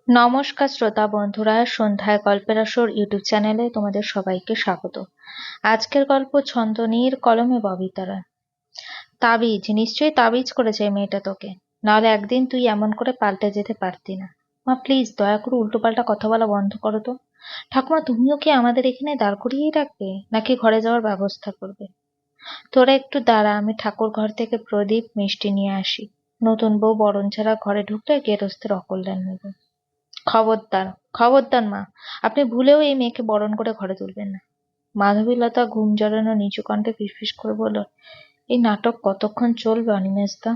নমস্কার শ্রোতা বন্ধুরা, সন্ধ্যায় গল্পের আসর ইউটিউব চ্যানেলে তোমাদের সবাইকে স্বাগত। আজকের গল্প ছন্দনীর কলমে ববিতারা। তাবিজ, নিশ্চয়ই তাবিজ করেছে এই মেয়েটা তোকে, নাহলে একদিন তুই এমন করে পাল্টে যেতে পারতি না। মা প্লিজ দয়া করে উল্টোপাল্টা কথা বলা বন্ধ করো তো। ঠাকুমা, তুমিও কি আমাদের এখানে দাঁড় করিয়েই রাখবে, নাকি ঘরে যাওয়ার ব্যবস্থা করবে? তোরা একটু দাঁড়া, আমি ঠাকুর ঘর থেকে প্রদীপ মিষ্টি নিয়ে আসি। নতুন বউ বরণ ছাড়া ঘরে ঢুকলে গেরস্তের অকল্যাণ নেবে। খবরদার, খবরদার মা, আপনি ভুলেও এই মেয়েকে বরণ করে ঘরে তুলবেন না। মাধবীলতা ঘুম জড়ানো নিচু কণ্ঠে ফিসফিস করে বলল, এই নাটক কতক্ষণ চলবে অনিমেষদা?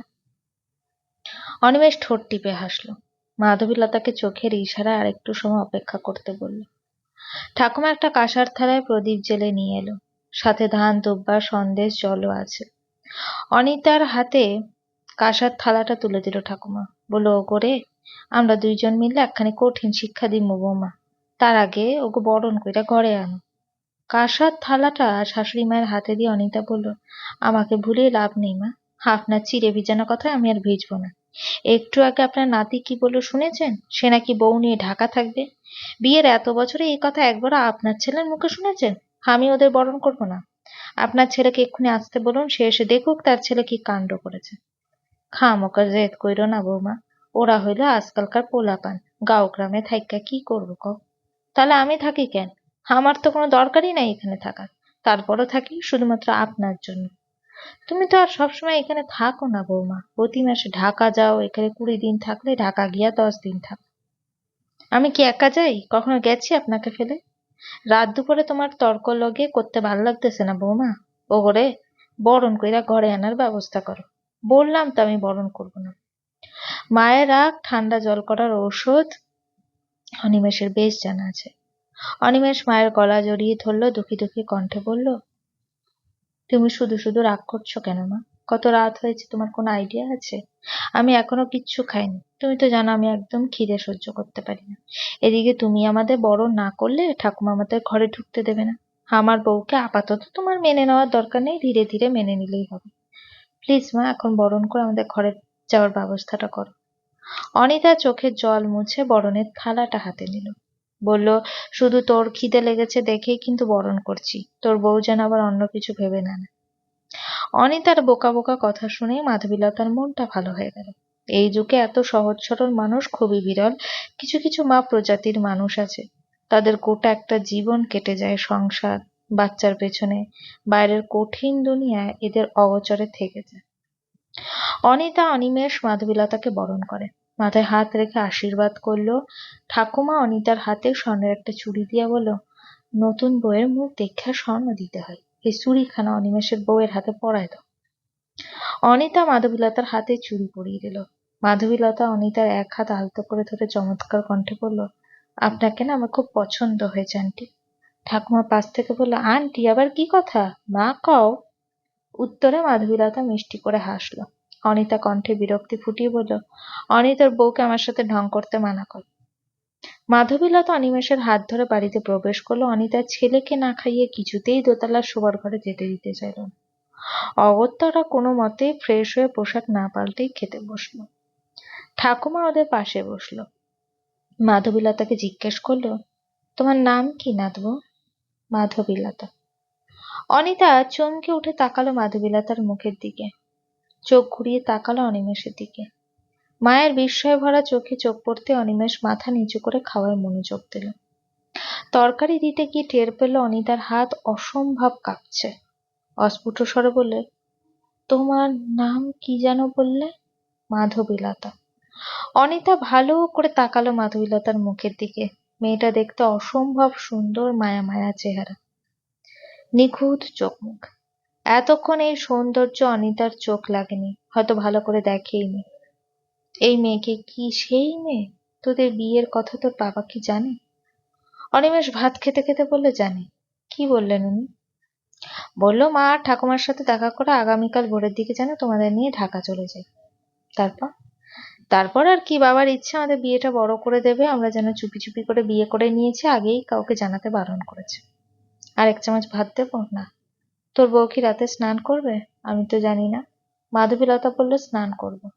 অনিমেষ ঠোঁট টিপে হাসলো। মাধবীলতাকে চোখের ইশারায় আর একটু সময় অপেক্ষা করতে বলল। ঠাকুমা একটা কাঁসার থালায় প্রদীপ জেলে নিয়ে এলো, সাথে ধান দুব্বা সন্দেশ জলও আছে। অনিতার হাতে কাঁসার থালাটা তুলে দিল ঠাকুমা, বলল, ওগো রে, আমরা দুইজন মিলে একখানি কঠিন শিক্ষা দিমু বৌমা, তার আগে ওগো বরণ কইরা ঘরে আনো। কাঁসার থালাটা শাশুড়ি মায়ের হাতে দিয়ে অনিতা বলল, আমাকে ভুলিয়ে লাভ নেই মা, আপনার চিড়ে ভিজানো কথায় আমি আর ভিজবো না। একটু আগে আপনার নাতি কি বললো শুনেছেন? সে নাকি বউ নিয়ে ঢাকা থাকবে। বিয়ের এত বছরে এই কথা একবারও আপনার ছেলের মুখে শুনেছেন? আমি ওদের বরণ করবো না। আপনার ছেলেকে এক্ষুনি আসতে বলুন, সে এসে দেখুক তার ছেলে কি কাণ্ড করেছে। খামোকা জেদ কইরো না বৌমা, ওরা হইলো আজকালকার পোলাপান, গাঁও গ্রামে থাইক্কা কি করবো কও? তাহলে আমি থাকি কেন? আমার তো কোনো দরকারই নাই এখানে থাকার, তারপরও থাকি শুধুমাত্র আপনার জন্য। তুমি তো আর সবসময় এখানে থাকো না বৌমা, প্রতি মাসে ঢাকা যাও, এখানে 20 দিন থাকলে ঢাকা গিয়া 10 দিন থাকো। আমি কি একা যাই? কখনো গেছি আপনাকে ফেলে? রাত দুপুরে তোমার তর্ক লগে করতে ভাল লাগতেছে না বৌমা? ওগরে, বরণ কইরা ঘরে আনার ব্যবস্থা করো। বললাম তো আমি বরণ করব না। মায়ের রাগ ঠান্ডা জল করার ঔষধ অনিমেষের বেশ জানা আছে। অনিমেষ মায়ের গলা জড়িয়ে ধরল, দুঃখী দুঃখী কণ্ঠে বলল, তুমি শুধু শুধু রাগ করছো কেন মা? কত রাত হয়েছে তোমার কোনো আইডিয়া আছে? আমি এখনো কিচ্ছু খাইনি, তুমি তো জানো আমি একদম খিদে সহ্য করতে পারি না। এদিকে তুমি আমাদের বরণ না করলে ঠাকুমা আমাদের ঘরে ঢুকতে দেবে না। আমার বউকে আপাতত তোমার মেনে নেওয়ার দরকার নেই, ধীরে ধীরে মেনে নিলেই হবে। প্লিজ মা, এখন বরণ করে আমাদের ঘরে যাওয়ার ব্যবস্থাটা করো। অনিতা চোখের জল মুছে বরণের থালাটা হাতে নিল, বলল, শুধু তোর খিদে লেগেছে দেখেই কিন্তু বরণ করছি, তোর বউ যেন আবার অন্য কিছু ভেবে না নেয়। অনিতার বোকা বোকা কথা শুনে মাধবীলতার মনটা ভালো হয়ে গেল। এই যুগে এত সহজ সরল মানুষ খুবই বিরল। কিছু কিছু মা প্রজাতির মানুষ আছে, তাদের গোটা একটা জীবন কেটে যায় সংসার বাচ্চার পেছনে, বাইরের কঠিন দুনিয়ায় এদের অগোচরে থেকে যায়। অনিতা অনিমেষ মাধবীলতাকে বরণ করে, মাথায় হাত রেখে আশীর্বাদ করলো। ঠাকুমা অনিতার হাতে স্বর্ণের একটা চুড়ি দিয়া বলল, নতুন বউয়ের মুখ দেখে স্বর্ণ দিতে হয়, এই চুড়িখানা অনিমেষের বউয়ের হাতে পরায় দাও। অনিতা মাধবীলতার হাতে চুড়ি পরিয়ে দিল। মাধবীলতা অনিতার এক হাত আলতো করে ধরে চমৎকার কণ্ঠে বলল, আপনাকে না আমার খুব পছন্দ হয়েছে আন্টি। ঠাকুমা পাশ থেকে বলল, আন্টি আবার কি কথা, মা কও। উত্তরে মাধবীলতা মিষ্টি করে হাসল। অনিতা কণ্ঠে বিরক্তি ফুটিয়ে বলল, অনিতার বউকে আমার সাথে ঢং করতে মানা কর। মাধবীলতা অনিমেষের হাত ধরে বাড়িতে প্রবেশ করলো। অনিতার ছেলেকে না খাইয়ে কিছুতেই দোতলার শোবার ঘরে যেতে দিতে চাইল না। অগত্যা কোনো মতেই ফ্রেশ হয়ে পোশাক না পাল্টেই খেতে বসলো। ঠাকুমা ওদের পাশে বসলো। মাধবীলতাকে জিজ্ঞেস করলো, তোমার নাম কি নাতবো? মাধবীলতা। অনিতা চমকে উঠে তাকালো মাধবীলতার মুখের দিকে, চোখ ঘুরিয়ে তাকালো অনিমেষের দিকে। মায়ের বিস্ময় ভরা চোখে চোখ পড়তে অনিমেষ মাথা নিচু করে খাওয়ায় মনোযোগ দিল। তরকারি দিতে গিয়ে টের পেল অনিতার হাত অসম্ভব কাঁপছে। অস্ফুট স্বরে বললে, তোমার নাম কি যেন বললে? মাধবীলতা। অনিতা ভালো করে তাকালো মাধবীলতার মুখের দিকে। মেয়েটা দেখতে অসম্ভব সুন্দর, মায়া মায়া চেহারা, নিখুঁত চোখ মুখ। এতক্ষণ এই সৌন্দর্য অনিতার চোখ লাগেনি, হয়তো ভালো করে দেখেইনি। এই মেয়েকে কি সেই মেয়ে? তোদের বিয়ের কথা তোর বাবা কি জানে? অনিমেষ ভাত খেতে খেতে বললে, জানে। কি বললেন উনি? বললো মা আর ঠাকুমার সাথে দেখা করে আগামীকাল ভোরের দিকে যেন তোমাদের নিয়ে ঢাকা চলে যাই। তারপর? তারপর আর কি, বাবার ইচ্ছে আমাদের বিয়েটা বড় করে দেবে, আমরা যেন চুপি চুপি করে বিয়ে করে নিয়েছি, আগেই কাউকে জানাতে বারণ করেছে। আর 1 চামচ ভাত দেবো না? তোর বউ কি রাতে স্নান করবে? আমি তো জানি না। মাধবীলতা বলল, স্নান করবো।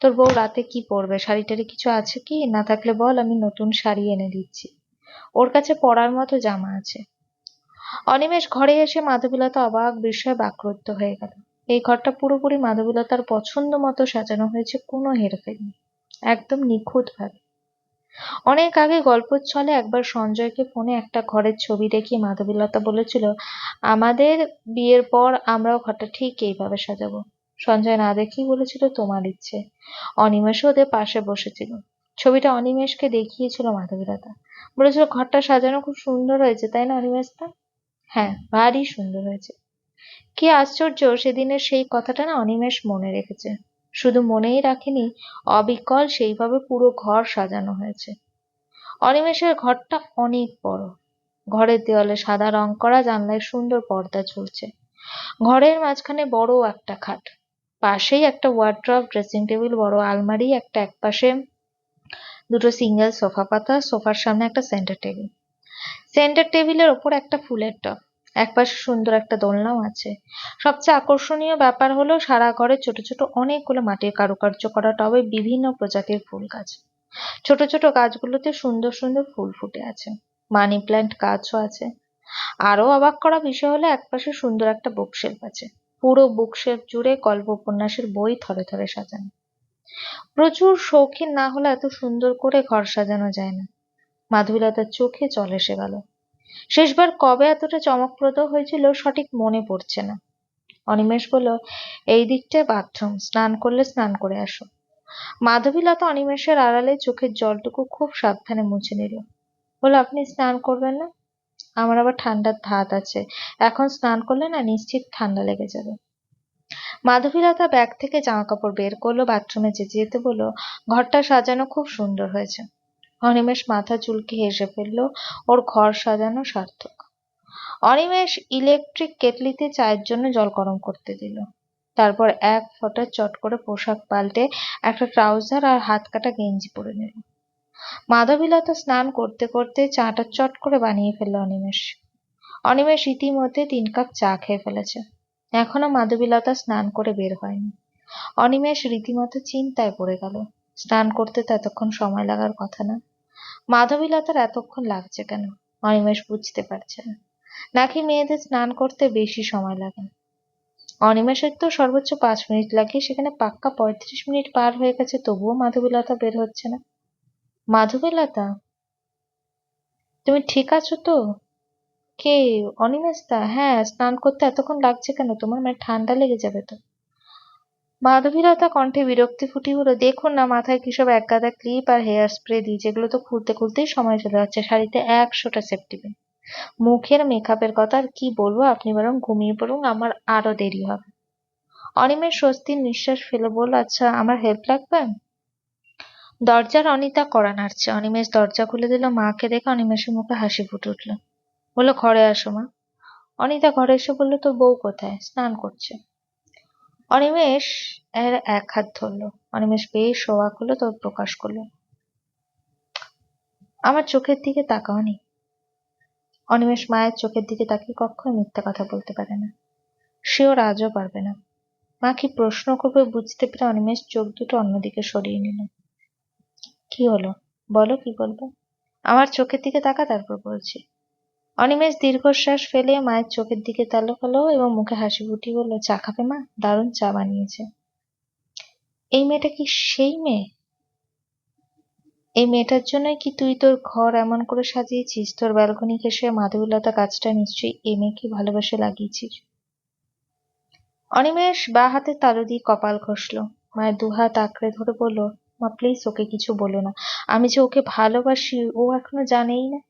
তোর বউ রাতে কি পরবে? শাড়ি টাড়ি কিছু আছে কি? না থাকলে বল, আমি নতুন শাড়ি এনে দিচ্ছি। ওর কাছে পরার মতো জামা আছে। অনিমেষ ঘরে এসে মাধবীলতা অবাক বিস্ময়ে বাক্রুদ্ধ হয়ে গেল। এই ঘরটা পুরোপুরি মাধবীলতার পছন্দ মতো সাজানো হয়েছে, কোনো হেরফের নেই, একদম নিখুঁত ভাবে। অনেক আগে গল্পের ছলে একবার সঞ্জয়কে ফোনে একটা ঘরের ছবি দেখিয়ে মাধবীলতা বলেছিল, আমাদের বিয়ের পর আমরাও ঘরটা ঠিক এইভাবে সাজাবো। সঞ্জয় না দেখেই বলেছিল, তোমার ইচ্ছে। অনিমেষও ওদের পাশে বসেছিল। ছবিটা অনিমেষকে দেখিয়েছিল মাধবীলতা, বলেছিল, ঘরটা সাজানো খুব সুন্দর হয়েছে, তাই না অনিমেষদা? হ্যাঁ, ভারী সুন্দর হয়েছে। কি আশ্চর্য, সেদিনের সেই কথাটা না অনিমেষ মনে রেখেছে। শুধু মনেই রাখেনি, অবিকল সেইভাবে পুরো ঘর সাজানো হয়েছে। অনিমেষের ঘরটা অনেক বড়। ঘরের দেওয়ালে সাদা রং করা, জানলায় সুন্দর পর্দা ঝুলছে। ঘরের মাঝখানে বড় একটা খাট, পাশেই একটা ওয়ার্ড্রব, ড্রেসিং টেবিল, বড় আলমারি, একটা একপাশে দুটো সিঙ্গেল সোফা পাতা, সোফার সামনে একটা সেন্টার টেবিল। সেন্টার টেবিলের ওপর একটা ফুলের টব, একপাশে সুন্দর একটা দোলনাও আছে। সবচেয়ে আকর্ষণীয় ব্যাপার হলো সারা ঘরে ছোট ছোট অনেকগুলো মাটির কারুকার্য করা টবে বিভিন্ন প্রজাতির ফুল গাছ। ছোট ছোট গাছগুলোতে সুন্দর সুন্দর ফুল ফুটে আছে। মানি প্ল্যান্ট গাছও আছে। আরো অবাক করা বিষয় হলো একপাশে সুন্দর একটা বুকশেলফ আছে। পুরো বুকশেলফ জুড়ে গল্প উপন্যাসের বই থরে থরে সাজানো। প্রচুর শৌখিন না হলে এত সুন্দর করে ঘর সাজানো যায় না। মাধবীলতার চোখে জল এসে গেল। শেষবার কবে এতটা চমকপ্রদ হয়েছিল সঠিক মনে পড়ছে না। অনিমেষ বলল, এই দিকটায় বাথরুম, স্নান করলে স্নান করে আসো। মাধবীলতা অনিমেষের আড়ালে চোখের জলটুকু খুব সাবধানে মুছে নিল। বলল, আপনি স্নান করবেন না? আমার আবার ঠান্ডার ধাত আছে, এখন স্নান করলে না নিশ্চিত ঠান্ডা লেগে যাবে। মাধবীলতা ব্যাগ থেকে জামা কাপড় বের করলো, বাথরুমে যেতে যেতে বলল, ঘরটা সাজানো খুব সুন্দর হয়েছে। অনিমেষ মাথা চুলকে হেসে ফেলল, ওর ঘর সাজানো সার্থক। অনিমেষ ইলেকট্রিক কেটলিতে চায়ের জন্য জল গরম করতে দিল। তারপর এক ফোঁটা চট করে পোশাক পাল্টে একটা ট্রাউজার আর হাত কাটা গেঞ্জি পরে নিল। মাধবীলতা স্নান করতে করতে চাটা চট করে বানিয়ে ফেলল অনিমেষ। অনিমেষ ইতিমধ্যে 3 কাপ চা খেয়ে ফেলেছে। এখনো মাধবীলতা স্নান করে বের হয়নি। অনিমেষ রীতিমতো চিন্তায় পড়ে গেল। স্নান করতে তো এতক্ষণ সময় লাগার কথা না। মাধবীলতার এতক্ষণ লাগছে কেন? অনিমেষ বুঝতে পারছে না। নাকি মেয়েদের স্নান করতে বেশি সময় লাগে? অনিমেষের তো সর্বোচ্চ 5 মিনিট লাগে, সেখানে পাক্কা 35 মিনিট পার হয়ে গেছে, তবুও মাধবীলতা বের হচ্ছে না। মাধবীলতা, তুমি ঠিক আছো তো? কে? অনিমেষদা? হ্যাঁ, স্নান করতে এতক্ষণ লাগছে কেন তোমার? মানে ঠান্ডা লেগে যাবে তো। মাধবীলতা কণ্ঠে বিরক্তি ফুটিয়ে বলল, দেখুন না, মাথায় কিসব একগাদা ক্লিপ আর হেয়ার স্প্রে দিই, যেগুলো তো খুলতে খুলতেই সময় চলে যাচ্ছে। শাড়িতে 100টা সেফটি পিন। মুখের মেকআপের কথা আর কি বলবো, আপনি বরং ঘুমিয়ে পড়ুন, আমার আরো দেরি হবে। অনিমেষ স্বস্তির নিঃশ্বাস ফেলে বলল, আচ্ছা, আমার হেল্প লাগবে? দরজার অনিতা কড়া নাড়ছে। অনিমেষ দরজা খুলে দিল। মাকে দেখে অনিমেষের মুখে হাসি ফুটে উঠল। বলল, ঘরে আসো মা। অনিতা ঘরে এসে বলল, তোর বউ কোথায়? স্নান করছে। অনিমেষ এর এক হাত ধরলো। অনিমেষ বেশ অবাক হলো, তবে প্রকাশ করলো, আমার চোখের দিকে তাকাওনি। অনিমেষ মায়ের চোখের দিকে তাকিয়ে কখনো মিথ্যা কথা বলতে পারে না। সেও আজও পারবে না। মা কি প্রশ্ন করবে বুঝতে পেরে অনিমেষ চোখ দুটো অন্যদিকে সরিয়ে নিল। কি হলো? বলো, কি বলবে? আমার চোখের দিকে তাকা, তারপর বলছি। অনিমেষ দীর্ঘশ্বাস ফেলে মায়ের চোখের দিকে তাকালো এবং মুখে হাসি ফুটিয়ে বলল, চা খাবে মা? দারুণ চা বানিয়েছে। এই মেয়েটা কি সেই মেয়ে? এই মেয়েটার জন্যই কি তুই তোর ঘর এমন করে সাজিয়েছিস? তোর ব্যালকনি ঘেঁষে মাধবীলতা গাছটা নিশ্চয়ই এই মেয়েকে ভালোবেসে লাগিয়েছিস। অনিমেষ বাঁ হাতে তালু দিয়ে কপাল ঘষল। মায়ের দুহাত আঁকড়ে ধরে বলল, মা প্লিজ ওকে কিছু বলো না। আমি যে ওকে ভালোবাসি ও এখনো জানেই না।